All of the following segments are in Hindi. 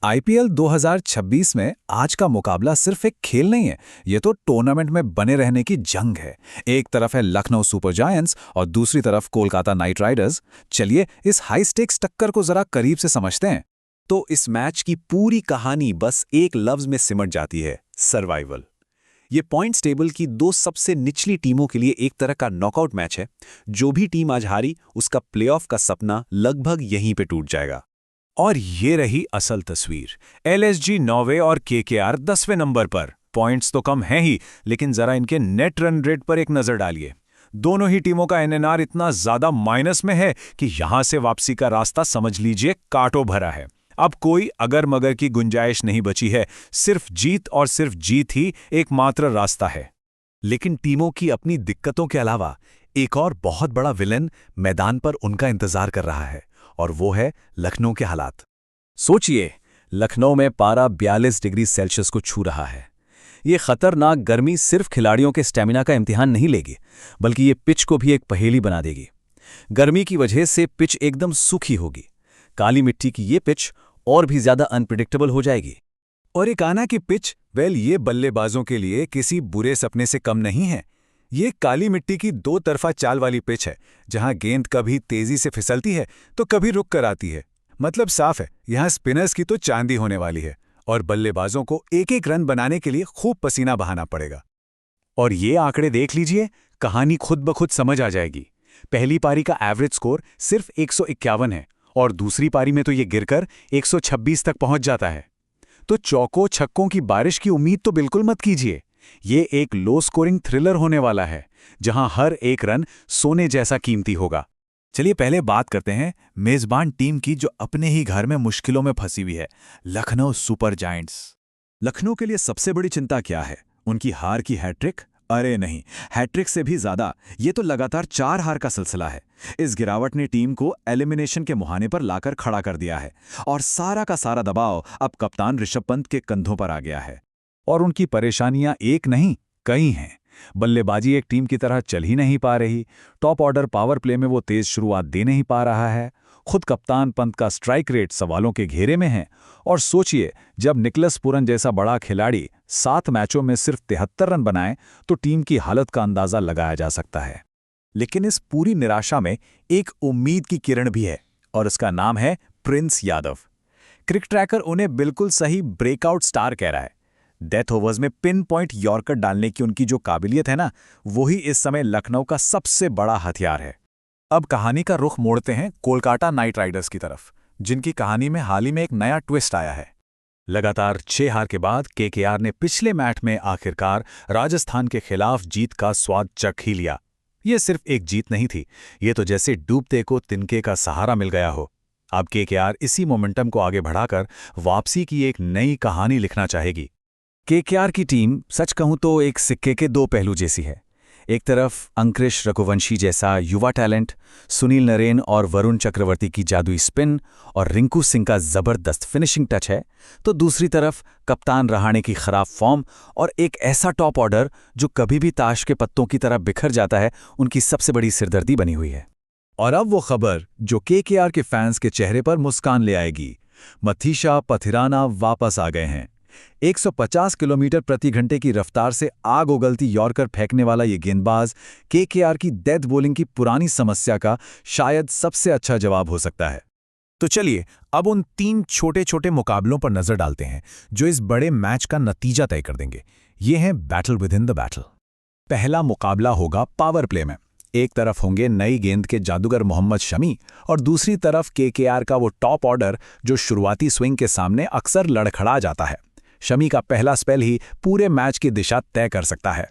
आईपीएल 2026 में आज का मुकाबला सिर्फ एक खेल नहीं है, ये तो टूर्नामेंट में बने रहने की जंग है। एक तरफ है लखनऊ सुपर जायंट्स और दूसरी तरफ कोलकाता नाइट राइडर्स। चलिए इस हाई स्टेक्स टक्कर को जरा करीब से समझते हैं। तो इस मैच की पूरी कहानी बस एक लफ्ज में सिमट जाती है, सर्वाइवल। ये पॉइंट्स टेबल की दो सबसे निचली टीमों के लिए एक तरह का नॉकआउट मैच है। जो भी टीम आज हारी, उसका प्लेऑफ का सपना लगभग यहीं पे टूट जाएगा। और ये रही असल तस्वीर। एलएसजी 9वें और केकेआर 10वें नंबर पर। पॉइंट्स तो कम हैं ही, लेकिन जरा इनके नेट रन रेट पर एक नजर डालिए। दोनों ही टीमों का एनएनआर इतना ज्यादा माइनस में है कि यहां से वापसी का रास्ता समझ लीजिए कांटों भरा है। अब कोई अगर मगर की गुंजाइश नहीं बची है। सिर्फ जीत और सिर्फ जीत ही एकमात्र रास्ता है। लेकिन टीमों की अपनी दिक्कतों के अलावा एक और बहुत बड़ा विलेन मैदान पर उनका इंतजार कर रहा है, और वो है लखनऊ के हालात। सोचिए, लखनऊ में पारा 42 डिग्री सेल्सियस को छू रहा है। ये खतरनाक गर्मी सिर्फ खिलाड़ियों के स्टेमिना का इम्तिहान नहीं लेगी, बल्कि ये पिच को भी एक पहेली बना देगी। गर्मी की वजह से पिच एकदम सूखी होगी। काली मिट्टी की ये पिच और भी ज्यादा अनप्रिडिक्टेबल हो जाएगी। और एक आना की पिच, ये बल्लेबाजों के लिए किसी बुरे सपने से कम नहीं है। ये काली मिट्टी की दो तरफा चाल वाली पिच है, जहां गेंद कभी तेजी से फिसलती है तो कभी रुक कर आती है। मतलब साफ है, यहां स्पिनर्स की तो चांदी होने वाली है, और बल्लेबाजों को एक एक रन बनाने के लिए खूब पसीना बहाना पड़ेगा। और ये आंकड़े देख लीजिए, कहानी खुद ब खुद समझ आ जाएगी। पहली पारी का एवरेज स्कोर सिर्फ 151 है, और दूसरी पारी में तो ये गिरकर 126 तक पहुंच जाता है। तो चौकों छक्कों की बारिश की उम्मीद तो बिल्कुल मत कीजिए। ये एक लो स्कोरिंग थ्रिलर होने वाला है, जहां हर एक रन सोने जैसा कीमती होगा। चलिए पहले बात करते हैं मेजबान टीम की, जो अपने ही घर में मुश्किलों में फंसी हुई है, लखनऊ सुपर जायंट्स। लखनऊ के लिए सबसे बड़ी चिंता क्या है? उनकी हार की हैट्रिक? अरे नहीं, हैट्रिक से भी ज्यादा, ये तो लगातार 4 हार का सिलसिला है। इस गिरावट ने टीम को एलिमिनेशन के मुहाने पर लाकर खड़ा कर दिया है, और सारा का सारा दबाव अब कप्तान ऋषभ पंत के कंधों पर आ गया है। और उनकी परेशानियां एक नहीं, कई हैं। बल्लेबाजी एक टीम की तरह चल ही नहीं पा रही। टॉप ऑर्डर पावर प्ले में वो तेज शुरुआत दे नहीं पा रहा है। खुद कप्तान पंत का स्ट्राइक रेट सवालों के घेरे में है। और सोचिए, जब निकलस पुरन जैसा बड़ा खिलाड़ी 7 मैचों में सिर्फ 73 रन बनाए, तो टीम की हालत का अंदाजा लगाया जा सकता है। लेकिन इस पूरी निराशा में एक उम्मीद की किरण भी है, और उसका नाम है प्रिंस यादव। क्रिक ट्रैकर उन्हें बिल्कुल सही ब्रेकआउट स्टार कह रहा है। डेथ ओवर्स में पिन पॉइंट यॉर्कर डालने की उनकी जो काबिलियत है ना, वही इस समय लखनऊ का सबसे बड़ा हथियार है। अब कहानी का रुख मोड़ते हैं कोलकाता नाइट राइडर्स की तरफ, जिनकी कहानी में हाल ही में एक नया ट्विस्ट आया है। लगातार 6 हार के बाद केकेआर ने पिछले मैच में आखिरकार राजस्थान के खिलाफ जीत का स्वाद चख ही लिया। ये सिर्फ एक जीत नहीं थी, ये तो जैसे डूबते को तिनके का सहारा मिल गया हो। अब केकेआर इसी मोमेंटम को आगे बढ़ाकर वापसी की एक नई कहानी लिखना चाहेगी। केकेआर की टीम सच कहूं तो एक सिक्के के दो पहलू जैसी है। एक तरफ अंकुरिश रघुवंशी जैसा युवा टैलेंट, सुनील नरेन और वरुण चक्रवर्ती की जादुई स्पिन और रिंकू सिंह का जबरदस्त फिनिशिंग टच है, तो दूसरी तरफ कप्तान रहाणे की खराब फॉर्म और एक ऐसा टॉप ऑर्डर जो कभी भी ताश के पत्तों की तरह बिखर जाता है, उनकी सबसे बड़ी सिरदर्दी बनी हुई है। और अब वो खबर जो केकेआर के फैंस के चेहरे पर मुस्कान ले आएगी। मथीशा पथिराना वापस आ गए हैं। 150 किलोमीटर प्रति घंटे की रफ्तार से आग उगलती यॉर्कर फेंकने वाला ये गेंदबाज केकेआर की डेथ बॉलिंग की पुरानी समस्या का शायद सबसे अच्छा जवाब हो सकता है। तो चलिए अब उन 3 छोटे छोटे मुकाबलों पर नजर डालते हैं, जो इस बड़े मैच का नतीजा तय कर देंगे। ये हैं battle with in the battle. पहला मुकाबला होगा पावर प्ले में। एक तरफ होंगे नई गेंद के जादूगर मोहम्मद शमी, और दूसरी तरफ केकेआर का वो टॉप ऑर्डर जो शुरुआती स्विंग के सामने अक्सर लड़खड़ा जाता है। शमी का पहला स्पेल ही पूरे मैच की दिशा तय कर सकता है।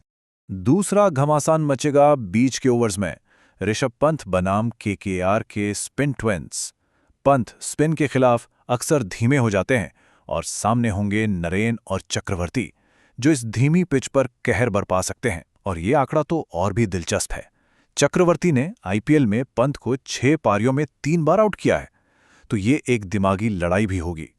दूसरा घमासान मचेगा बीच के ओवर्स में। ऋषभ पंत बनाम केकेआर के स्पिन ट्विंस। पंत स्पिन के खिलाफ अक्सर धीमे हो जाते हैं, और सामने होंगे नरेन और चक्रवर्ती, जो इस धीमी पिच पर कहर बरपा सकते हैं। और ये आंकड़ा तो और भी दिलचस्प है। चक्रवर्ती ने आईपीएल में पंत को 6 पारियों में 3 बार आउट किया है, तो ये एक दिमागी लड़ाई भी होगी।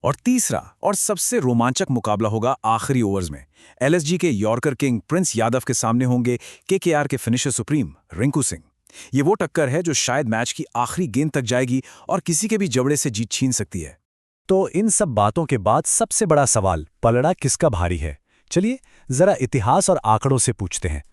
और तीसरा और सबसे रोमांचक मुकाबला होगा आखिरी ओवर्स में। एलएसजी के यॉर्कर किंग प्रिंस यादव के सामने होंगे केकेआर के फिनिशर सुप्रीम रिंकू सिंह। ये वो टक्कर है जो शायद मैच की आखिरी गेंद तक जाएगी और किसी के भी जबड़े से जीत छीन सकती है। तो इन सब बातों के बाद सबसे बड़ा सवाल, पलड़ा किसका भारी है? चलिए जरा इतिहास और आंकड़ों से पूछते हैं।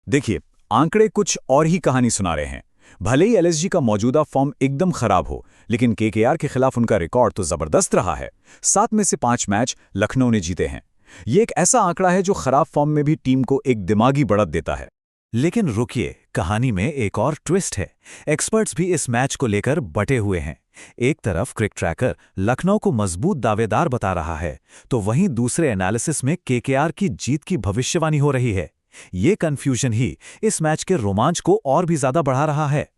देखिए, आंकड़े कुछ और ही कहानी सुना रहे हैं। भले ही एलएसजी का मौजूदा फॉर्म एकदम खराब हो, लेकिन केकेआर के खिलाफ उनका रिकॉर्ड तो जबरदस्त रहा है। 7 में से 5 मैच लखनऊ ने जीते हैं। ये एक ऐसा आंकड़ा है जो खराब फॉर्म में भी टीम को एक दिमागी बढ़त देता है। लेकिन रुकिए, कहानी में एक और ट्विस्ट है। एक्सपर्ट्स भी इस मैच को लेकर बटे हुए हैं। एक तरफ क्रिक ट्रैकर लखनऊ को मजबूत दावेदार बता रहा है, तो वहीं दूसरे एनालिसिस में केकेआर की जीत की भविष्यवाणी हो रही है। ये कंफ्यूजन ही इस मैच के रोमांच को और भी ज्यादा बढ़ा रहा है।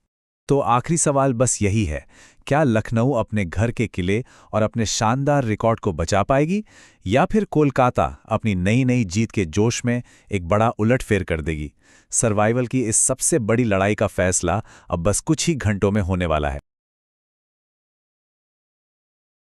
तो आखिरी सवाल बस यही है, क्या लखनऊ अपने घर के किले और अपने शानदार रिकॉर्ड को बचा पाएगी, या फिर कोलकाता अपनी नई नई जीत के जोश में एक बड़ा उलटफेर कर देगी? सर्वाइवल की इस सबसे बड़ी लड़ाई का फैसला अब बस कुछ ही घंटों में होने वाला है।